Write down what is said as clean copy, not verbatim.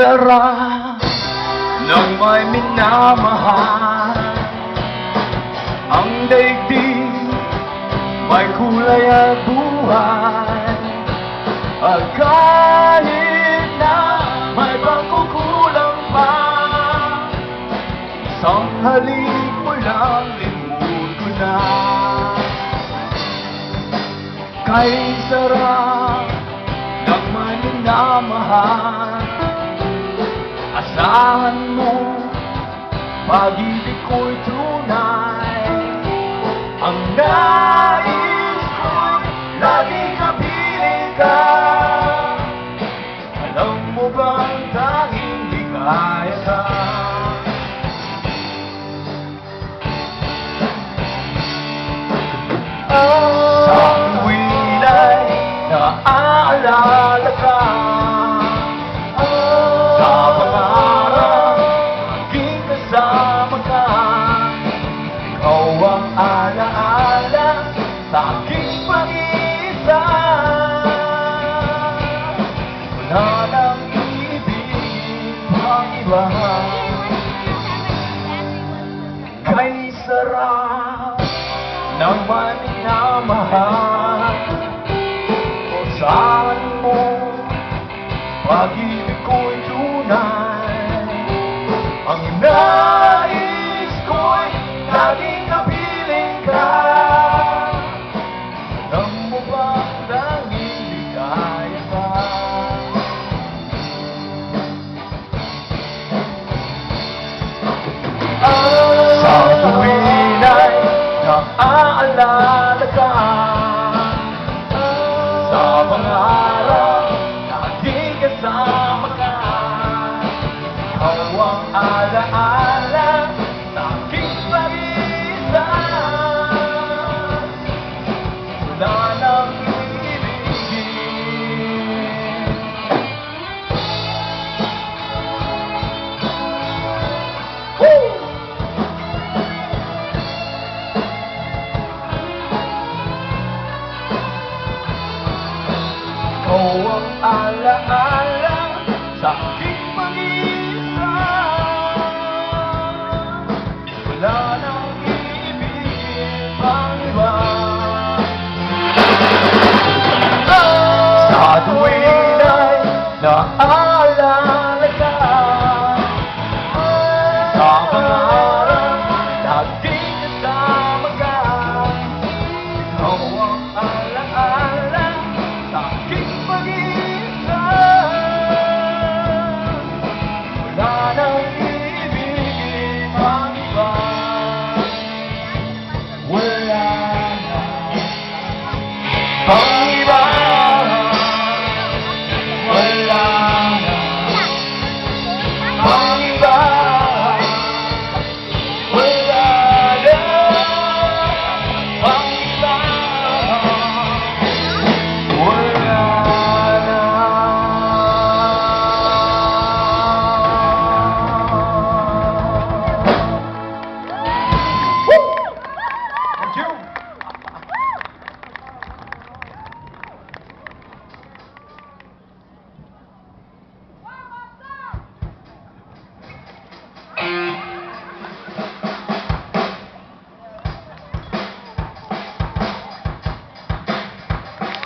sarap ng may minamahal. Ang daigdig may kulay at buhay. At kahit na may pagkukulang pa, isang halik mo lang limot ko na. Kay sarap ng may minamahal. Asahan mo, pag-ibig ko'y tunay. Ang nais ko'y lagi kapiling ka. Alam mo bang tanging ligaya ka? Sa tuwin ay naaalala ka. Sa pangarap, maging kasama ka. Ikaw ang alaala sa aking pag-iisa. Wala nang ibig pang iba. Kay sarap ng may minamahal. O saan mo, pag-ibig ko'y tunay. Ang nais ko'y laging kapiling ka. Alam mo ba tanging ligaya ka? Sa tuwin ay naaalala ka.